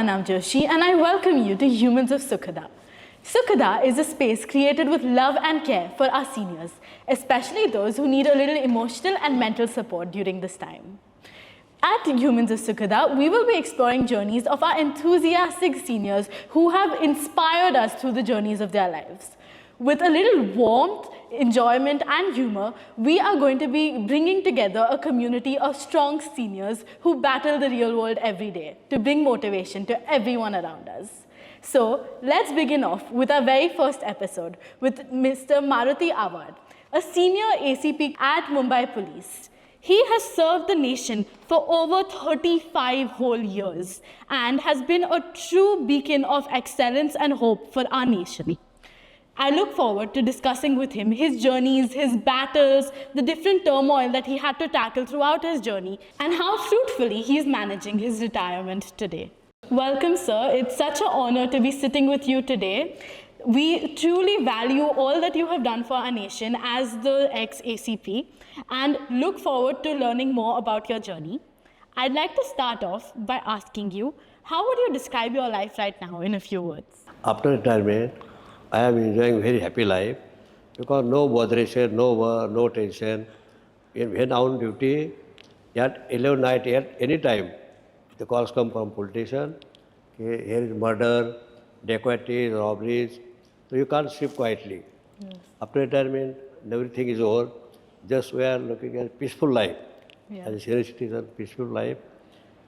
Pranam Joshi and I welcome you to Humans of Sukhada. Sukhada is a space created with love and care for our seniors, especially those who need a little emotional and mental support during this time. At Humans of Sukhada, we will be exploring journeys of our enthusiastic seniors who have inspired us through the journeys of their lives. With a little warmth, enjoyment and humor, we are going to be bringing together a community of strong seniors who battle the real world every day to bring motivation to everyone around us. So let's begin off with our very first episode with Mr. Maruti Awad, a senior ACP at Mumbai Police. He has served the nation for over 35 whole years and has been a true beacon of excellence and hope for our nation. I look forward to discussing with him his journeys, his battles, the different turmoil that he had to tackle throughout his journey, and how fruitfully he is managing his retirement today. Welcome, sir. It's such an honor to be sitting with you today. We truly value all that you have done for our nation as the ex-ACP and look forward to learning more about your journey. I'd like to start off by asking you, how would you describe your life right now in a few words? After retirement, I am enjoying very happy life because no botheration, no work, no tension. When on duty, at 11 night, at any time, the calls come from politician. Okay, here is murder, dacoity, robberies. So you can't sleep quietly. Yes. After retirement, everything is over. Just we are looking at peaceful life. Yeah. As a senior citizen, peaceful life.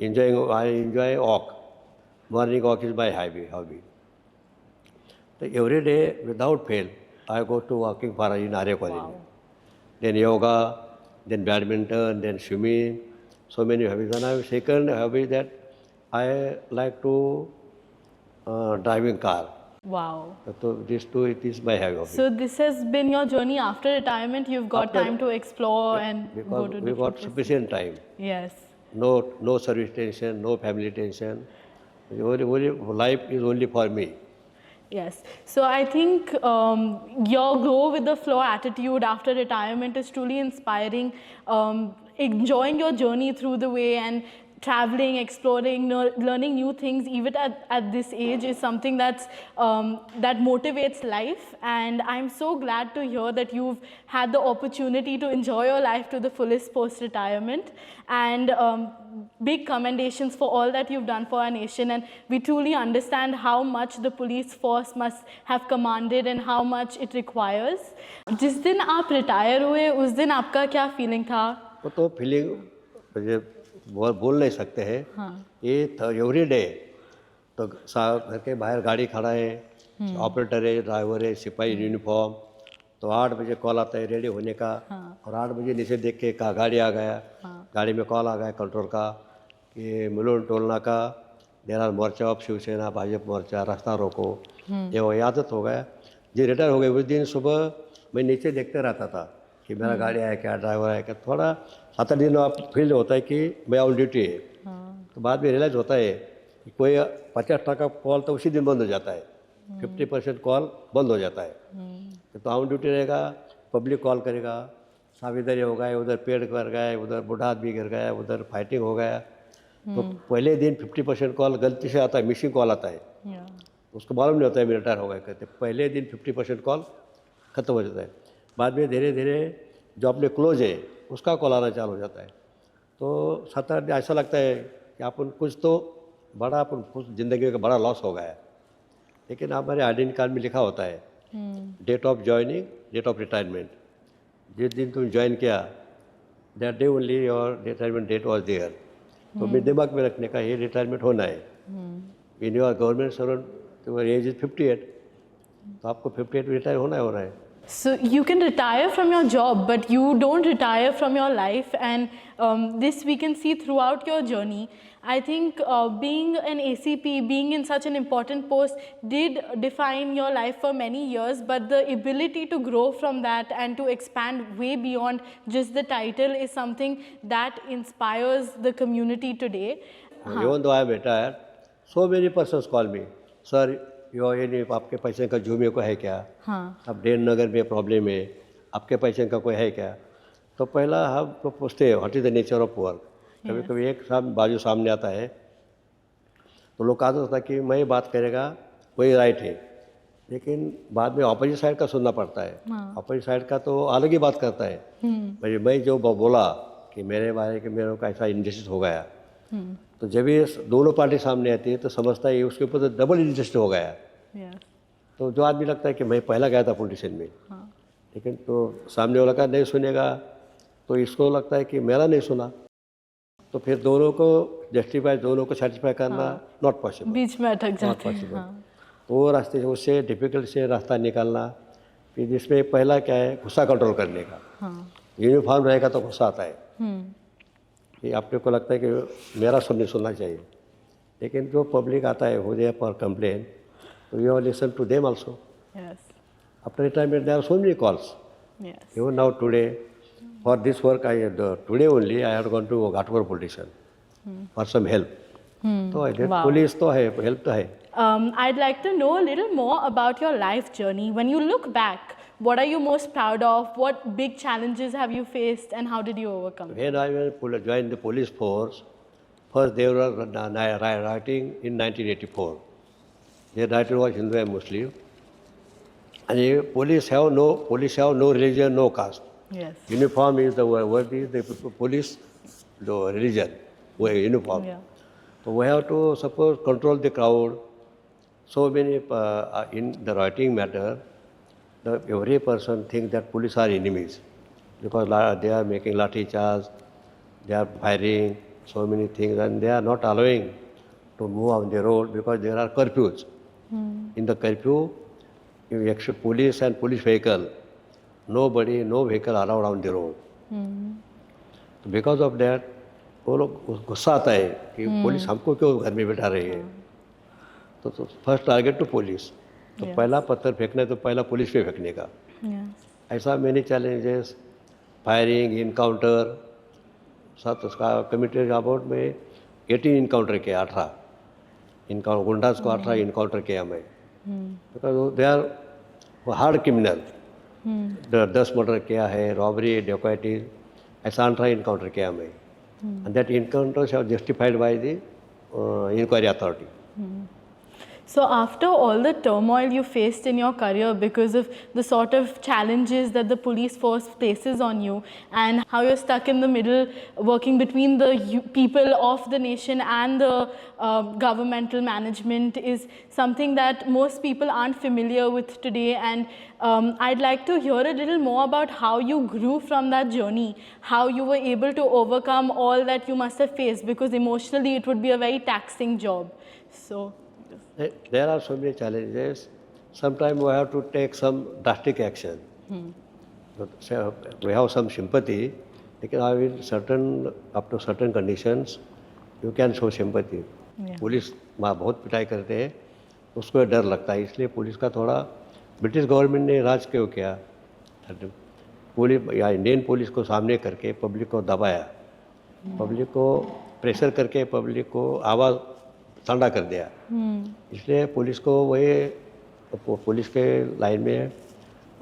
I enjoy walk. Morning walk is my hobby. So every day, without fail, I go to walking for in Arya College. Wow. Then yoga, then badminton, then swimming, so many hobbies. And I have second hobby that I like to driving car. Wow. So these two, it is my hobby. So this has been your journey after retirement. You've got After- time to explore and go Because to we different got places. sufficient time. Yes. No service tension, no family tension. Only life is only for me. Yes. So I think your go with the flow attitude after retirement is truly inspiring. Enjoying your journey through the way and traveling, exploring, learning new things even at this age is something that motivates life. And I'm so glad to hear that you've had the opportunity to enjoy your life to the fullest post-retirement. And big commendations for all that you've done for our nation. And we truly understand how much the police force must have commanded and how much it requires. जिस दिन आप retire हुए, उस दिन आपका क्या feeling था? वो तो फीलिंग मुझे बोल नहीं सकते हैं. हाँ. ये एवरी डे तो घर के बाहर गाड़ी खड़ा है, ऑपरेटर है, ड्राइवर है, सिपाही यूनिफॉर्म. तो 8 बजे कॉल आता है रेडी होने का. और 8 बजे नीचे देख के कहा गाड़ी आ गया. गाड़ी में कॉल आ गया कंट्रोल का कि मुलुंड टोलना का there are morcha of Shivsena Bhajpa morcha rasta roko. ये वो आदत हो गया. जी रिटायर हो गए उस दिन सुबह मैं नीचे देखते रहता था कि मेरा गाड़ी आया क्या, ड्राइवर आया क्या. थोड़ा 7 दिन आप फील होता है कि मैं ऑन ड्यूटी है. तो बाद में रियलाइज होता है कि कोई 50% कॉल तो उसी दिन बंद हो जाता है. 50% कॉल बंद हो जाता है. तो ऑन ड्यूटी रहेगा, पब्लिक कॉल करेगा, साहब इधर हो गए, उधर पेड़ गिर गए, उधर बूढ़ा आदमी गिर गया, उधर फाइटिंग हो गया. तो पहले दिन 50% कॉल गलती से आता है, मिसिंग कॉल आता है. उसको मालूम नहीं होता है मैं रिटायर हो गया कहते. पहले दिन 50% कॉल खत्म हो जाता है. बाद में धीरे धीरे जो अपने क्लोज है उसका कॉल आना चालू हो जाता है. तो 7-8 दिन ऐसा लगता है कि अपन कुछ तो बड़ा अपन कुछ ज़िंदगी का बड़ा लॉस हो गया है. लेकिन हमारे आइडेंटिटी कार्ड में लिखा होता है date of joining, date of retirement. जिस दिन तुम ज्वाइन किया that day only your retirement date was there. तो मेरे दिमाग में रखने का ये रिटायरमेंट होना है. In your government servant your age is 58. तो आपको 58 रिटायर होना है. So you can retire from your job, but you don't retire from your life, and this we can see throughout your journey. I think being an ACP, being in such an important post did define your life for many years, but the ability to grow from that and to expand way beyond just the title is something that inspires the community today. Even though I am retired, so many persons call me, sir, ये नहीं आपके पैसे का जुमे को है क्या. हाँ. अब डेन नगर में प्रॉब्लम है, आपके पैसे का कोई है क्या. तो पहला हम तो पूछते हैं what is the nature of work. कभी कभी एक बाजू सामने आता है तो लोग कहा था कि मैं बात करेगा वही राइट है, लेकिन बाद में ऑपोजिट साइड का सुनना पड़ता है। ऑपोजिट साइड का तो अलग ही बात करता है। भाई मैं जो बोला कि मेरे बारे के मेरे को ऐसा इंजस्टिस हो गया, तो जब ये दोनों पार्टी सामने आती है तो समझता है उसके ऊपर तो डबल इंजस्टिस हो गया। तो जो आदमी लगता है कि मैं पहला गया था पॉलिटिशियन में, लेकिन तो सामने वाला का नहीं सुनेगा, तो इसको लगता है कि मेरा नहीं सुना, तो फिर दोनों को जस्टिफाई, दोनों को सेटिस्फाई करना नॉट पॉसिबल, बीच में अटक नॉट जाते हैं। पॉसिबल। तो वो रास्ते से उससे डिफिकल्ट से रास्ता निकालना, फिर जिसमें पहला क्या है गुस्सा कंट्रोल करने का। यूनिफॉर्म रहेगा तो गुस्सा आता है कि अपने को लगता है कि मेरा सबने सुनना चाहिए, लेकिन जो पब्लिक आता है हो जाए पर कंप्लेन, तो you listen to them also. After retirement there are so many calls. Even now today, for this work, today only I had gone to Ghatpur police station for some help. So I did police तो है, help तो है। I'd like to know a little more about your life journey. When you look back, what are you most proud of? What big challenges have you faced and how did you overcome them? When I joined the police force, first they were writing in 1984. Their writer was Hindu and Muslim. And police have no religion, no caste. Yes. Uniform is the word is the police, the religion, uniform. Yeah. So we have to suppose control the crowd. So many in the writing matter, every person thinks that police are enemies because they are making lathi charge, they are firing, so many things, and they are not allowing to move on the road because there are curfews. In the curfew, police and police vehicle, no vehicle allowed on the road. तो because of that वो लोग गुस्सा आता है कि police हमको क्यों घर में बैठा रही है। तो फर्स्ट टारगेट टू पुलिस, तो पहला पत्थर फेंकना है तो पहला पुलिस पे फेंकने का। ऐसा मैंने चैलेंजेस, फायरिंग, इनकाउंटर, साथ उसका कमिटेड अबाउट में 18 इनकाउंटर किया, 18 इनकाउंटर, गुंडास को 18 इनकाउंटर किया मैं, because they are hard criminal. 10 murder किया है, रॉबरी, डकैती, ऐसा 18 इनकाउंटर किया मैं। And that encounters are justified by the inquiry authority. So after all the turmoil you faced in your career because of the sort of challenges that the police force places on you and how you're stuck in the middle working between the people of the nation and the governmental management is something that most people aren't familiar with today, and I'd like to hear a little more about how you grew from that journey, how you were able to overcome all that you must have faced, because emotionally it would be a very taxing job. So there are so many challenges. Sometimes we have to take some drastic action. So we have some sympathy. लेकिन up to certain conditions, you can show sympathy. Police वहाँ बहुत पिटाई करते हैं, उसको डर लगता है, इसलिए पुलिस का थोड़ा ब्रिटिश गवर्नमेंट ने राज क्यों किया, पुलिस या इंडियन पुलिस को सामने करके पब्लिक को दबाया, पब्लिक को प्रेशर करके पब्लिक को आवाज़ ठंडा कर दिया। इसलिए पुलिस को वही पुलिस के लाइन में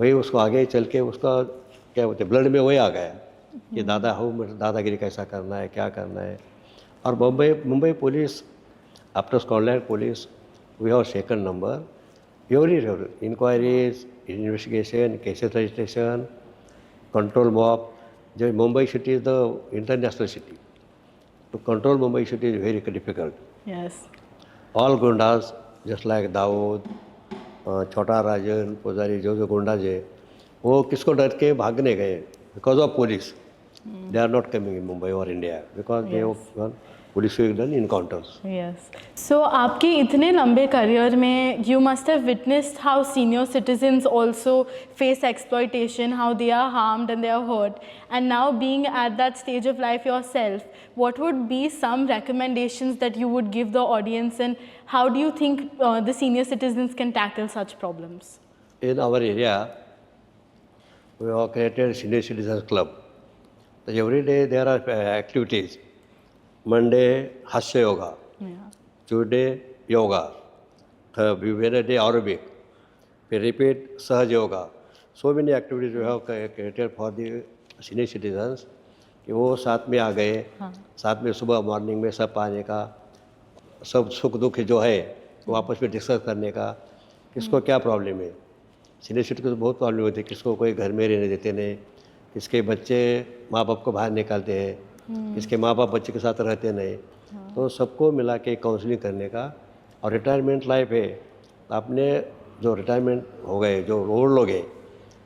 वही उसको आगे चल के उसका क्या बोलते ब्लड में वही आ गया कि दादागिरी कैसा करना है, क्या करना है। और Mumbai police after Scotland police we have second number every inquiries, investigation, cases registration, control mob. जो Mumbai city is the international city, to control Mumbai city is very difficult. Yes. All gundas, just like Dawood, छोटा राजन, पुजारी, जो गुंडा है वो किसको डर के भागने गए because of police. They are not coming in Mumbai or India because they have police have done encounters. Yes. So आपके इतने लंबे करियर में you must have witnessed how senior citizens also face exploitation, how they are harmed and they are hurt. And now being at that stage of life yourself, what would be some recommendations that you would give the audience, and how do you think the senior citizens can tackle such problems? In our area, we have created Senior Citizens Club. So every day there are activities. Monday, Hasya Yoga. Tuesday, Yoga. Wednesday, aerobic. We repeat Sahaj Yoga. So many activities we have created for the senior citizens कि वो साथ में आ गए, साथ में सुबह morning में सब आने का, सब सुख दुख जो है वो आपस में डिस्कस करने का, किसको क्या प्रॉब्लम है। सीनियर सिटीजन को तो बहुत प्रॉब्लम होती है, किसको कोई घर में रहने देते नहीं, किसके बच्चे माँ बाप को बाहर निकालते हैं, किसके माँ बाप बच्चे के साथ रहते नहीं। तो सबको मिला के काउंसलिंग करने का। और रिटायरमेंट लाइफ है, तो आपने जो रिटायरमेंट हो गए, जो ओल्ड लोग हैं,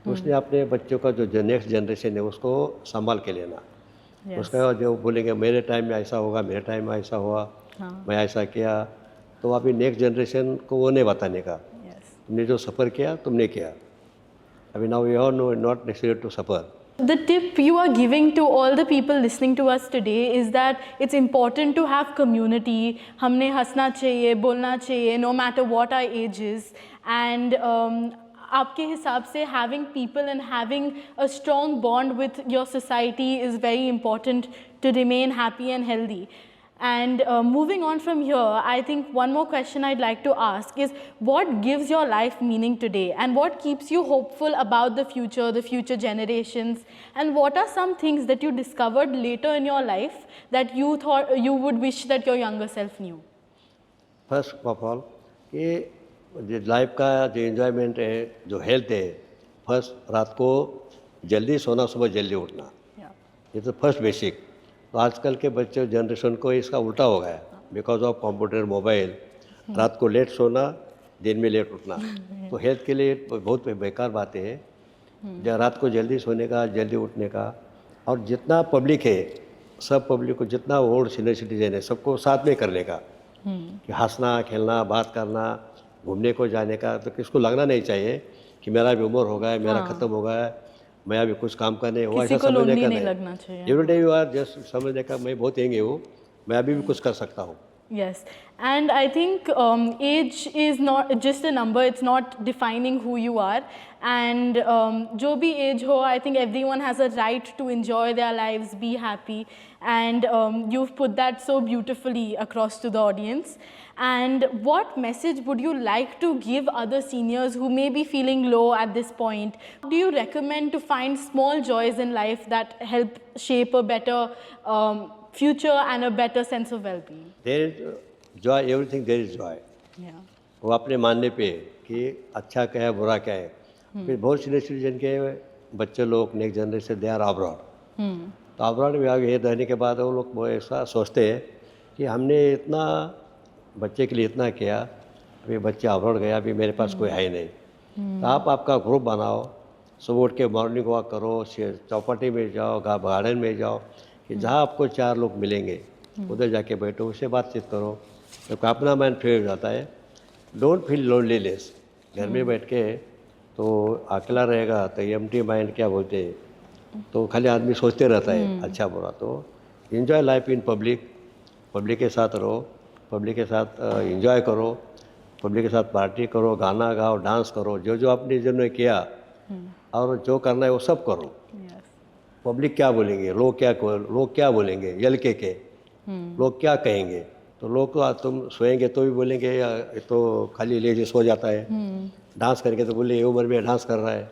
तो उसने अपने बच्चों का जो नेक्स्ट जनरेशन है उसको संभाल के लेना। Yes. उसका जो बोलेंगे मेरे टाइम में ऐसा होगा, मेरे टाइम में ऐसा हुआ, मैं ऐसा किया, तो अभी नेक्स्ट जनरेशन को वो नहीं बताने का। Yes. तुमने जो सफ़र किया तुमने किया, अभी now you know not necessary to suffer. The tip you are giving to all the people listening to us today is that it's important to have community. हमने हंसना चाहिए, बोलना चाहिए, no matter what our age is. And आपके हिसाब से having people and having a strong bond with your society is very important to remain happy and healthy. And moving on from here, I think one more question I'd like to ask is, what gives your life meaning today? And what keeps you hopeful about the future generations? And what are some things that you discovered later in your life that you thought you would wish that your younger self knew? First of all कि जो life का जो enjoyment है, जो health है, first रात को जल्दी सोना, सुबह जल्दी उठना, Yeah. ये तो फर्स्ट बेसिक। तो आजकल के बच्चे जनरेशन को इसका उल्टा हो गया, बिकॉज ऑफ कंप्यूटर, मोबाइल। रात को लेट सोना, दिन में लेट उठना, तो हेल्थ के लिए बहुत बेकार बातें है। जब रात को जल्दी सोने का, जल्दी उठने का। और जितना पब्लिक है, सब पब्लिक को, जितना ओल्ड सीनियर सिटीजन है, सबको साथ में करने का, कि हंसना, खेलना, बात करना, घूमने को जाने का। तो किसको लगना नहीं चाहिए कि मेरा भी उम्र हो गया, मेरा ख़त्म हो गया, मैं अभी कुछ काम करने, वो किसी ऐसा को समझने lonely का नहीं नहीं। लगना चाहिए। Every day you are just समझने का मैं बहुत यंग हूँ, मैं अभी भी कुछ कर सकता हूँ। Yes, and I think age is not just a number, it's not defining who you are. And jo bhi age ho, I think everyone has a right to enjoy their lives, be happy. And you've put that so beautifully across to the audience. And what message would you like to give other seniors who may be feeling low at this point? Do you recommend to find small joys in life that help shape a better future and a better sense of well-being? There is Joy, everything there is Joy. Yeah. वो अपने मानने पे कि अच्छा क्या है, बुरा क्या है। फिर बहुत सीनियर सिटीजन के बच्चे लोग, next generation, they are abroad. तो अब्रॉड में आगे रहने के बाद वो लोग वो ऐसा सोचते हैं कि हमने इतना बच्चे के लिए इतना किया, अभी बच्चा अब्रॉड गया, अभी मेरे पास कोई है ही नहीं। तो आप आपका ग्रुप बनाओ, सुबह उठ के मॉर्निंग वॉक करो, चौपाटी में जाओ, गार्डन में जाओ, कि जहाँ आपको 4 लोग मिलेंगे उधर जाके बैठो, उससे बातचीत करो, तो अपना माइंड फ्री हो जाता है। Don't feel loneliness. घर में बैठ के तो अकेला रहेगा तो एम्प्टी माइंड क्या बोलते हैं, तो खाली आदमी सोचते रहता है अच्छा बुरा। तो enjoy life in public, public के साथ रहो, पब्लिक के साथ इन्जॉय करो, पब्लिक के साथ पार्टी करो, गाना गाओ, डांस करो, जो जो अपने जीवन में किया और जो करना है वो सब करो। Yes. पब्लिक क्या बोलेंगे, लोग क्या बोलेंगे, के लोग क्या कहेंगे। तो लोग तो तुम सोएंगे तो भी बोलेंगे ये तो खाली लेजे सो जाता है, डांस करके तो बोले ये उम्र में डांस कर रहा है।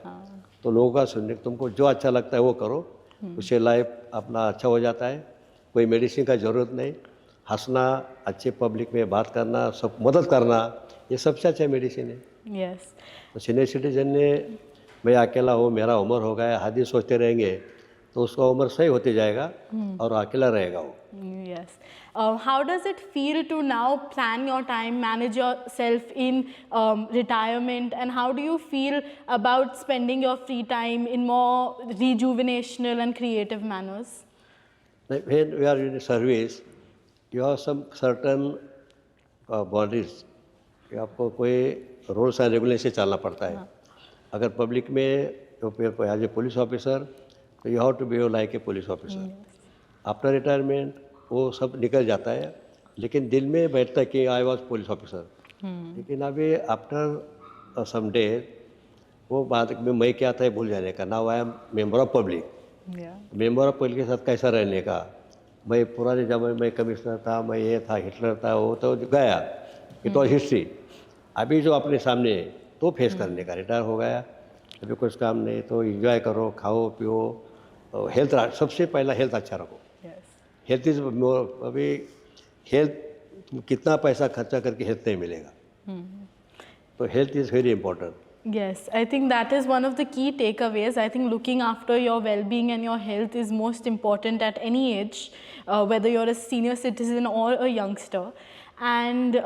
तो लोगों का सुनने, तुमको जो अच्छा लगता है वो करो, उससे लाइफ अपना अच्छा हो जाता है। कोई मेडिसिन का ज़रूरत नहीं, हंसना, अच्छे पब्लिक में बात करना, सब मदद करना, ये सबसे अच्छा मेडिसिन है। Yes. तो सीनियर सिटीजन ने मैं अकेला हूँ, मेरा उम्र हो गया, हर दिन सोचते रहेंगे तो उसका उम्र सही होते जाएगा और अकेला रहेगा वो। Yes. How does it feel to now plan your time, manage yourself in retirement, and how do you feel about spending your free time in more rejuvenational and creative manners? When we are in service, you have some certain boundaries, कि आपको कोई rules and regulation से चलना पड़ता है। अगर public में as a police officer, तो you have to be like a police officer. After retirement वो सब निकल जाता है, लेकिन दिल में बैठता है कि आई वॉज पुलिस ऑफिसर। लेकिन अभी आफ्टर सम डे वो बात में मैं क्या था भूल जाने का। Now I am member of public. Yeah. Member of public के साथ कैसा रहने का। मैं पुराने ज़माने में कमिश्नर था, मैं ये था, हिटलर था, वो तो गया, इट वॉज हिस्ट्री। अभी जो अपने सामने है तो फेस करने का। रिटायर हो गया, अभी कुछ काम नहीं, तो एंजॉय करो, खाओ पियो, हेल्थ सबसे पहला हेल्थ अच्छा रखो। Yes. Health is more. अभी हेल्थ कितना पैसा खर्चा करके हेल्थ नहीं मिलेगा। तो health is very important. Yes, I think that is one of the key takeaways. I think looking after your well-being and your health is most important at any age, whether you're a senior citizen or a youngster. And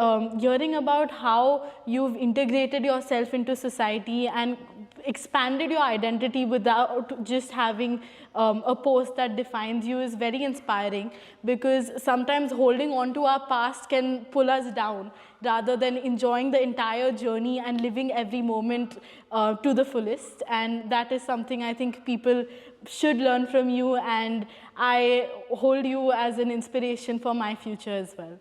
hearing about how you've integrated yourself into society and expanded your identity without just having a post that defines you is very inspiring, because sometimes holding on to our past can pull us down rather than enjoying the entire journey and living every moment to the fullest. And that is something I think people should learn from you, and I hold you as an inspiration for my future as well.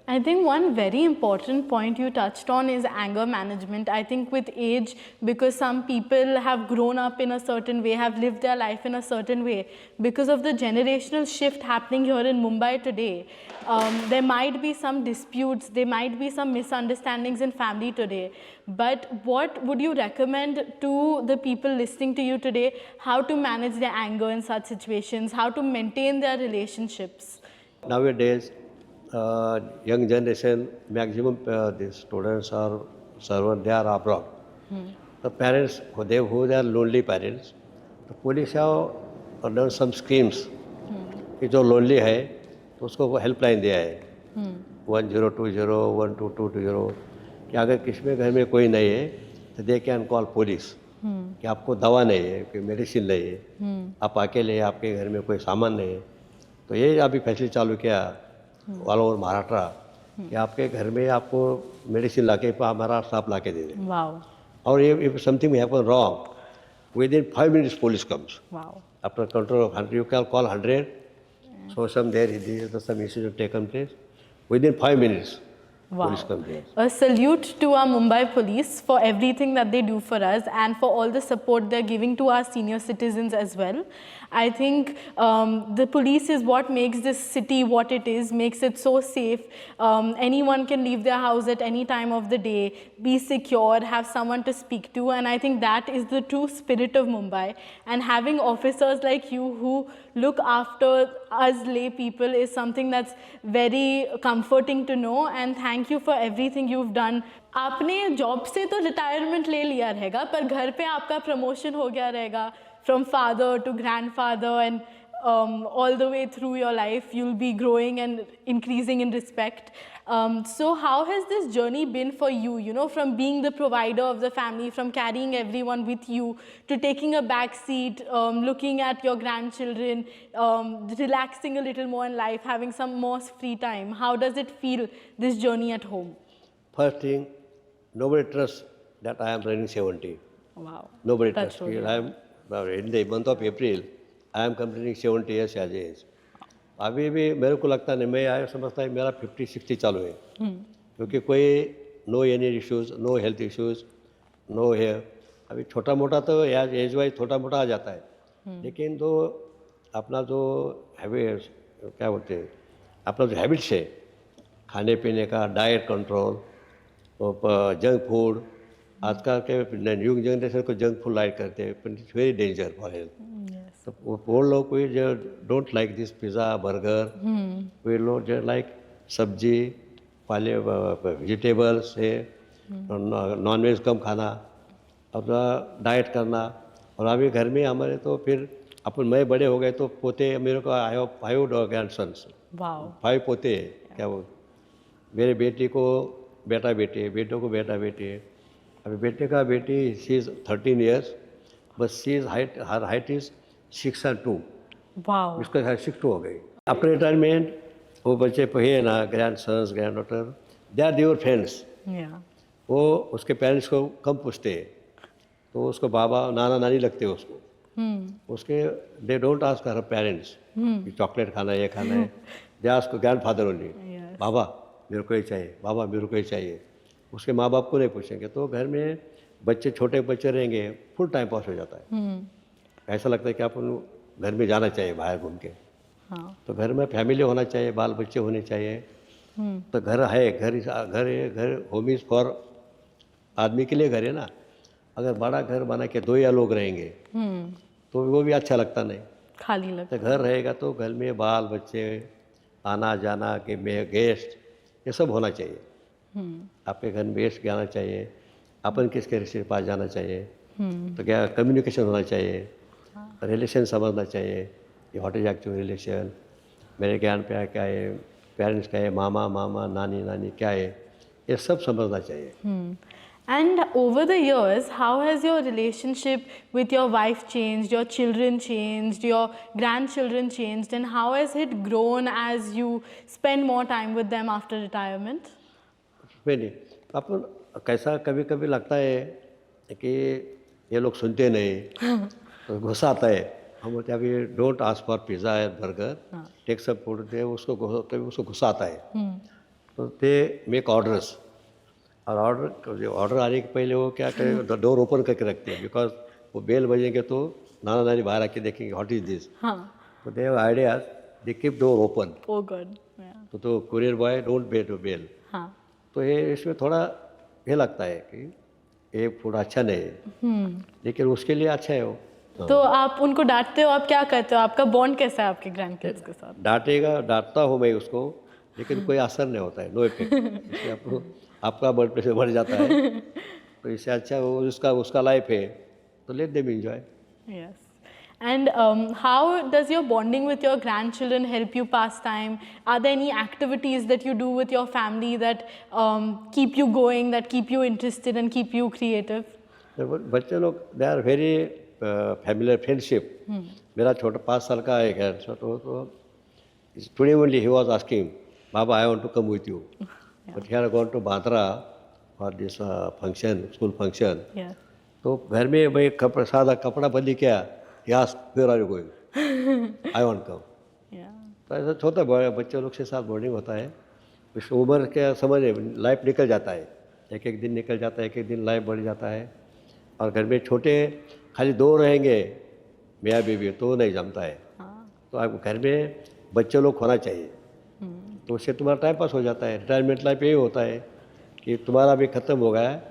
I think one very important point you touched on is anger management. I think with age, because some people have grown up in a certain way, have lived their life in a certain way, because of the generational shift happening here in Mumbai today, there might be some disputes, there might be some misunderstandings in family today. But what would you recommend to the people listening to you today, how to manage their anger in such situations, how to maintain their relationships? Nowadays, young generation, maximum the students are servant, they are abroad. The parents, who they are lonely parents, the police have done some schemes कि जो lonely है तो उसको वो helpline दिया है 1020 1220 कि अगर किसी में घर में कोई नहीं है तो दे कैन कॉल पुलिस कि आपको दवा नहीं है, कोई मेडिसिन नहीं है, आप अकेले हैं, आपके घर में कोई सामान नहीं है। तो ये अभी फैसिलिटी चालू किया ऑल ओवर महाराष्ट्र कि आपके घर में आपको मेडिसिन ला के महाराष्ट्र आप ला के दे दें। Wow. और if something happen wrong with in 5 minutes police comes Wow. After control of 100 you can call 100 so some some incident taken place within 5 minutes. Wow. Police come there. A salute to our Mumbai police for everything that they do for us and for all the support they're giving to our senior citizens as well. I think the police is what makes this city what it is, makes it so safe. Anyone can leave their house at any time of the day, be secure, have someone to speak to, and I think that is the true spirit of Mumbai. And having officers like you who look after us lay people is something that's very comforting to know, and thank you for everything you've done. आपने job से तो retirement ले लिया रहेगा, पर घर पे आपका प्रमोशन हो गया रहेगा from father to grandfather, and all the way through your life you'll be growing and increasing in respect. So how has this journey been for you, you know, from being the provider of the family, from carrying everyone with you, to taking a back seat, looking at your grandchildren, relaxing a little more in life, having some more free time? How does it feel, this journey at home? First thing, nobody trusts that I am running 70. Wow. Nobody That's trusts me. really I am in the month of April, I am completing 70 years as age. अभी भी मेरे को लगता नहीं, मैं आया समझता है मेरा 50-60 चालू है, क्योंकि कोई no any issues, no health issues, no hair. अभी छोटा मोटा तो एज वाइज छोटा मोटा आ जाता है, लेकिन तो अपना जो हैबिट्स क्या बोलते हैं, अपना जो हैबिट्स है खाने पीने का, डाइट कंट्रोल, जंक फूड, आजकल के न्यू जनरेशन को जंक फूड लाइक करते हैं, it's very danger for health. तो वो लोग कोई जो don't like this pizza burger, वे लोग जो लाइक सब्जी पहले वेजिटेबल्स है, नॉन वेज कम खाना, अपना डाइट करना। और अभी घर में हमारे तो फिर अपन मैं बड़े हो गए तो पोते, मेरे को आई हैव 5 ग्रैंडसन्स, 5 पोते हैं। क्या वो मेरे बेटी को बेटा बेटी, बेटों को बेटा बेटी है। अभी बेटे का बेटी शी इज़ 13 years, बस she is height, her height is 6'2". Wow. उसका हाइट 6'2" हो गई। आफ्टर रिटायरमेंट वो बच्चे है ना, grandsons granddaughter, they are their friends. Yeah. वो उसके पेरेंट्स को कम पूछते हैं, तो उसको बाबा नाना नानी लगते हैं उसको। उसके they don't ask her parents कि चॉकलेट खाना है, ये खाना है। They ask grandfather only, बाबा मेरे को ये चाहिए, बाबा मेरे को ये चाहिए। उसके माँ बाप को नहीं पूछेंगे। तो घर में बच्चे, छोटे बच्चे रहेंगे, फुल टाइम पास हो जाता है। ऐसा लगता है कि अपन घर में जाना चाहिए बाहर घूम के। तो घर में फैमिली होना चाहिए, बाल बच्चे होने चाहिए। तो घर है, घर होम इज़ फॉर आदमी के लिए घर है ना। अगर बड़ा घर बना के 2 या लोग रहेंगे तो वो भी अच्छा लगता नहीं, खाली लगता। तो घर रहेगा तो घर में बाल बच्चे आना जाना के में गेस्ट, ये सब होना चाहिए। आपके घर में गेस्ट आना चाहिए, अपन किसके रिश्ते के पास जाना चाहिए, तो क्या कम्युनिकेशन होना चाहिए, रिलेशन समझना चाहिए कि व्हाट इज एक्चुअल रिलेशन, मेरे ज्ञान पे क्या है, पेरेंट्स क्या है, मामा मामा नानी नानी क्या है, ये सब समझना चाहिए। And over the years, how has your relationship with your wife changed, your children changed, your grandchildren changed, and how has it grown as you spend more time with them after retirement? नहीं नहीं, अपन कैसा कभी कभी लगता है कि ये लोग सुनते नहीं, तो गुस्सा आता है। हम बोलते हैं अभी don't ask for pizza and burger, take सब फूड दे, उसको कभी उसको गुस्सा आता है। तो दे मेक ऑर्डर्स, और ऑर्डर आने के पहले वो क्या करें, डोर ओपन करके रखते हैं, बिकॉज वो बेल बजेंगे तो नाना नानी बाहर आके देखेंगे व्हाट इज दिस। तो they have idea, they keep door open. Oh, good. Yeah. तो कुरियर बॉय डोंट बेल। तो ये इसमें थोड़ा ये लगता है कि ये फूड अच्छा नहीं है, लेकिन उसके लिए अच्छा है वो। तो आप उनको डांटते हो, आप क्या करते हो, आपका बॉन्ड कैसा है आपके ग्रैंड किड्स के साथ? डांटता हूँ मैं उसको, लेकिन कोई असर नहीं होता है, नो इफेक्ट। इससे आपका ब्लड प्रेशर बढ़ जाता है, तो इससे अच्छा वो उसका लाइफ है, तो let them enjoy. Yes. And how does your bonding with your grandchildren help you pass time? Are there any activities that you do with your family that keep you going, that keep you interested and keep you creative? बच्चे लोग they are very familiar friendship. मेरा छोटा 5 साल का एक है, तो today only he was asking, बाबा I want to come with you, but he had gone to Bandra for this function, school function. Yeah. तो घर में भाई सादा कपड़ा बंदी क्या, yes where are you going, I want come. Yeah. तो ऐसा छोटा बच्चे लोग के साथ बॉन्डिंग होता है। इस उम्र के समझ लाइफ निकल जाता है, एक एक दिन निकल जाता है, एक एक दिन लाइफ बढ़ जाता है। और घर में छोटे खाली 2 रहेंगे मियाँ बीवी, तो नहीं जमता है। तो आप घर में बच्चे लोग होना चाहिए, तो उससे तुम्हारा टाइम पास हो जाता है। रिटायरमेंट लाइफ यही होता है कि तुम्हारा अभी ख़त्म हो गया है,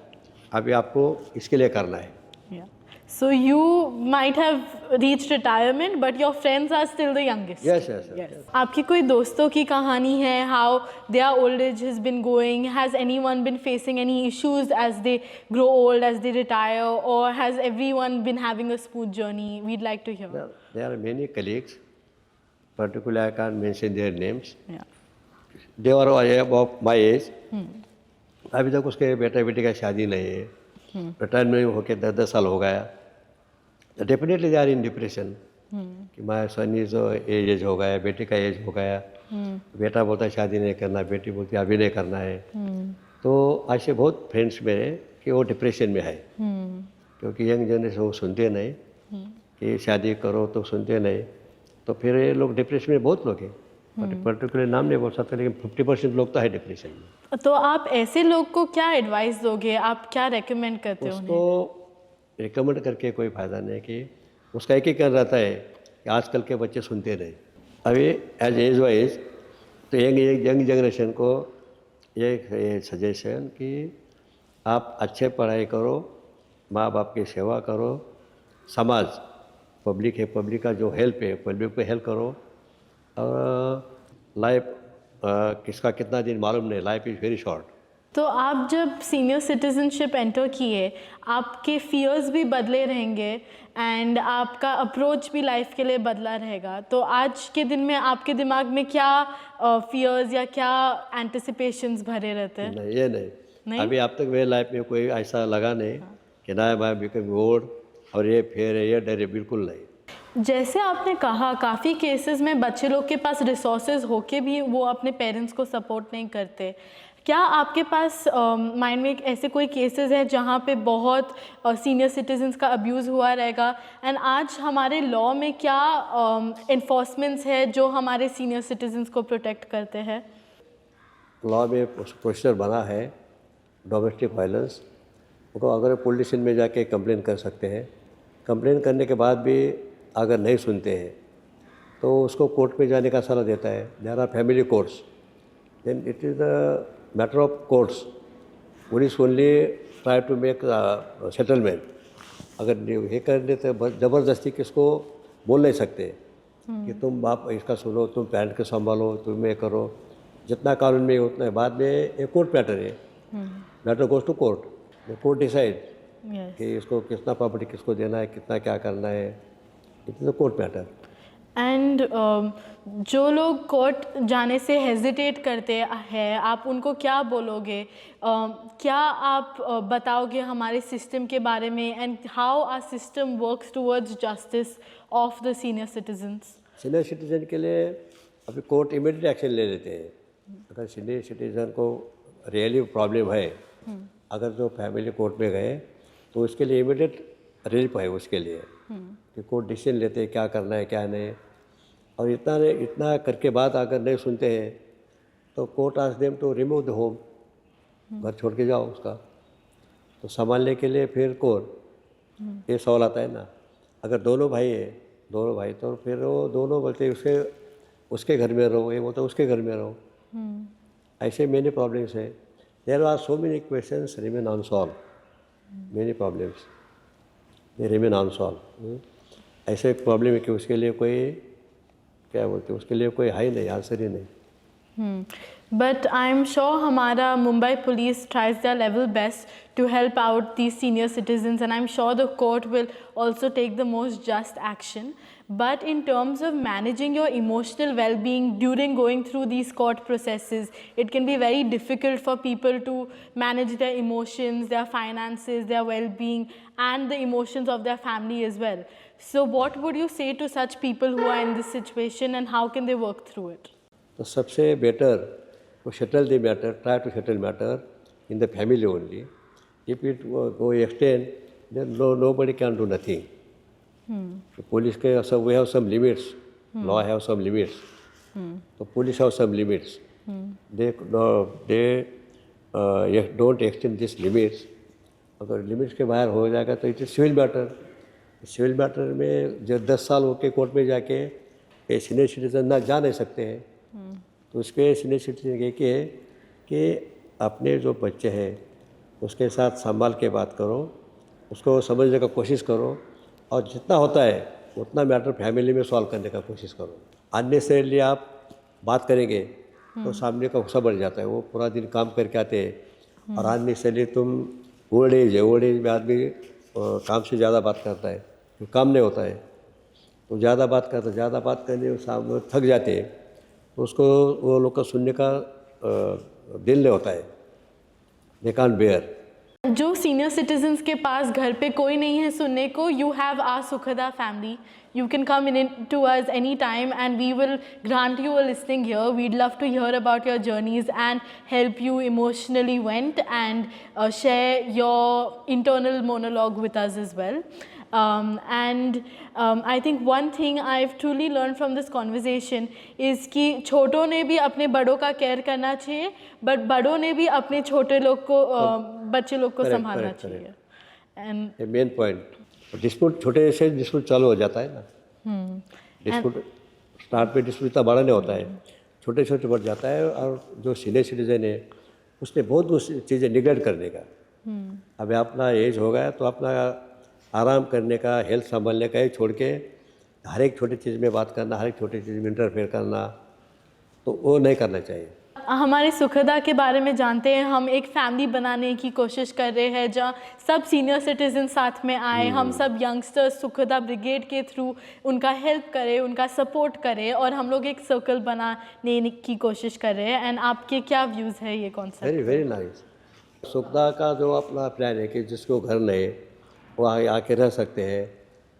अभी आपको इसके लिए करना है। Yeah. So you might have reached retirement, but your friends are still the youngest. Yes, yes, yes, yes. आपकी कोई दोस्तों की कहानी है, how their old age has been going? Has anyone been facing any issues as they grow old, as they retire, or has everyone been having a smooth journey? We'd like to hear. There are many colleagues, particularly I can't mention their names. Yeah. They were of my age. अभी तक उसके बेटा बेटी का शादी नहीं है, retirement होके 10-10 साल हो गया। तो definitely they are in depression कि माय सन इज एज हो गया, बेटे का एज हो गया, बेटा बोलता है शादी नहीं करना, बेटी बोलती है अभी नहीं करना है। तो ऐसे बहुत फ्रेंड्स मेरे कि वो डिप्रेशन में है, क्योंकि यंग जनरेशन वो सुनते नहीं कि शादी करो, तो सुनते नहीं, तो फिर ये लोग डिप्रेशन में बहुत लोग हैं। पर्टिकुलर नाम नहीं बोल सकते, लेकिन 50% लोग तो है डिप्रेशन में। तो आप ऐसे लोग को क्या एडवाइस दोगे, आप क्या रेकमेंड करते हो? उसको रिकमेंड करके कोई फ़ायदा नहीं, कि उसका एक ही कर रहता है कि आजकल के बच्चे सुनते नहीं। अभी एज वाइज तो यंग जनरेशन को ये सजेशन कि आप अच्छे पढ़ाई करो, माँ बाप की सेवा करो, समाज पब्लिक है, पब्लिक का जो हेल्प है पब्लिक पे हेल्प करो। और लाइफ किसका कितना दिन मालूम नहीं, लाइफ इज़ वेरी शॉर्ट। तो आप जब सीनियर सिटीजनशिप एंटर किए, आपके फियर्स भी बदले रहेंगे एंड आपका अप्रोच भी लाइफ के लिए बदला रहेगा। तो आज के दिन में आपके दिमाग में क्या फियर्स या क्या एंटिसिपेशंस भरे रहते हैं? नहीं, ये नहीं। अभी अब तक मेरे लाइफ में कोई ऐसा लगा नहीं कि ना मैं बिकम ओल्ड और ये फेयर है, ये डर है, बिल्कुल नहीं। जैसे आपने कहा, काफ़ी केसेस में बच्चे लोग के पास रिसोर्सेज होके भी वो अपने पेरेंट्स को सपोर्ट नहीं करते। क्या आपके पास माइंड में ऐसे कोई केसेस हैं जहाँ पे बहुत सीनियर सिटीजन्स का अब्यूज़ हुआ रहेगा? एंड आज हमारे लॉ में क्या इन्फोर्समेंट्स है जो हमारे सीनियर सिटीजन्स को प्रोटेक्ट करते हैं? लॉ में प्रोसीजर बना है डोमेस्टिक वायलेंस, उनको अगर पुलिस स्टेशन में जाके कंप्लेन कर सकते हैं। कंप्लेन करने के बाद भी अगर नहीं सुनते हैं तो उसको कोर्ट में जाने का सलाह देता है। There are family courts, then it is the matter of courts, police only try to make settlement. अगर ये कर देते ज़बरदस्ती किसको बोल नहीं सकते कि तुम बाप इसका सुनो, तुम पेरेंट के संभालो, तुम ये करो, जितना कानून में उतना है, बाद में एक कोर्ट मैटर है, matter goes to court, court decide Yes. कि इसको कितना प्रॉपर्टी किसको देना है, कितना क्या करना है, it is a court matter. And जो लोग कोर्ट जाने से हेजिटेट करते हैं, आप उनको क्या बोलोगे? क्या आप बताओगे हमारे सिस्टम के बारे में, and how our system works towards justice of the senior citizens? Senior citizen के लिए अभी कोर्ट इमीडिएट एक्शन ले लेते हैं। अगर सीनियर सिटीजन को रियली प्रॉब्लम है, अगर जो फैमिली कोर्ट में गए तो उसके लिए इमीडिएट रिलीफ है उसके लिए, कि कोर्ट डिसीजन लेते हैं क्या करना है क्या नहीं। और इतना करके बाद अगर नहीं सुनते हैं तो court ask them to remove the home, घर छोड़ के जाओ उसका। तो संभालने के लिए फिर कोर्ट, ये सवाल आता है ना। अगर दोनों भाई तो फिर वो दोनों बोलते उसके घर में रहो, ये बोलते उसके घर में रहो। ऐसे मेनी प्रॉब्लम्स है। There are so many questions remain unsolved, many problems they remain unsolved. ऐसे एक प्रॉब्लम है कि उसके लिए कोई क्या बोलते हैं, उसके लिए कोई है ही नहीं, आंसर ही नहीं। But I'm sure हमारा Mumbai police tries their level best to help out these senior citizens, and I'm sure the court will also take the most just action. But in terms of managing your emotional well-being during going through these court processes, it can be very difficult for people to manage their emotions, their finances, their well-being, and the emotions of their family as well. So what would you say to such people who are in this situation, and how can they work through it? तो सबसे better to settle the matter, try to settle matter in the family only. If it go extend, then nobody can do nothing. The police we have some limits. Law have some limits. So police have some limits. They don't extend these limits. अगर limits के बाहर हो जाएगा तो it is civil matter. Civil matter में जो 10 साल होके कोर्ट में जाके ये सीनियर सिटीजन ना जा नहीं सकते हैं, तो उसके सीनियर सिटीजन ये है कि अपने जो बच्चे हैं उसके साथ संभाल के बात करो, उसको समझने का कोशिश करो, और जितना होता है उतना मैटर फैमिली में सॉल्व करने का कोशिश करो। अननेसेसरीली आप बात करेंगे तो सामने का गुस्सा बढ़ जाता है, वो पूरा दिन काम करके आते हैं। और अननेसेसरीली तुम ओल्ड एज में आदमी काम से ज़्यादा बात करता है, तो काम नहीं होता है, तो ज़्यादा बात करने सामने थक जाते हैं, उसको वो लोग का सुनने का दिल नहीं होता है, दे कांट बेयर। जो सीनियर सिटीजन्स के पास घर पे कोई नहीं है सुनने को, you have our Sukhda family, you can come in to us anytime and we will grant you a listening here. We'd love to hear about your journeys and help you emotionally vent and share your internal monologue with us as well. I think one thing I've truly learned from this conversation is कि छोटों ने भी अपने बड़ों का care करना चाहिए, but बड़ों ने भी अपने छोटे लोग को बच्चे लोग को संभालना चाहिए। एंड मेन पॉइंट, डिस्प्यूट छोटे से डिस्प्यूट चालू हो जाता है ना। डिस्प्यूट स्टार्ट में डिस्प्यूट इतना बड़ा नहीं होता है, छोटे छोटे बढ़ जाता है। और जो सीनियर सिटीजन है उसने बहुत चीज़ें निगलेक्ट करने का, अभी अपना एज हो गया तो अपना आराम करने का, हेल्थ संभालने का ही छोड़ के हर एक छोटी चीज़ में बात करना, हर एक छोटी चीज़ में इंटरफेयर करना, तो वो नहीं करना चाहिए। हमारे सुखदा के बारे में जानते हैं, हम एक फैमिली बनाने की कोशिश कर रहे हैं जहाँ सब सीनियर सिटीजन साथ में आए, हम सब यंगस्टर्स सुखदा ब्रिगेड के थ्रू उनका हेल्प करें, उनका सपोर्ट करें, और हम लोग एक सर्कल बनाने की कोशिश कर रहे हैं। एंड आपके क्या व्यूज़ है ये concept? Very very nice. Sukhda का जो अपना प्लान है कि जिसको घर नहीं वो आके रह सकते हैं,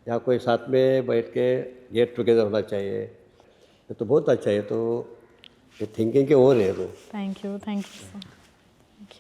या कोई साथ में बैठ के गेट टुगेदर होना चाहिए, ये तो बहुत अच्छा है। तो ये थिंकिंग के और है। तो थैंक यू सो मच।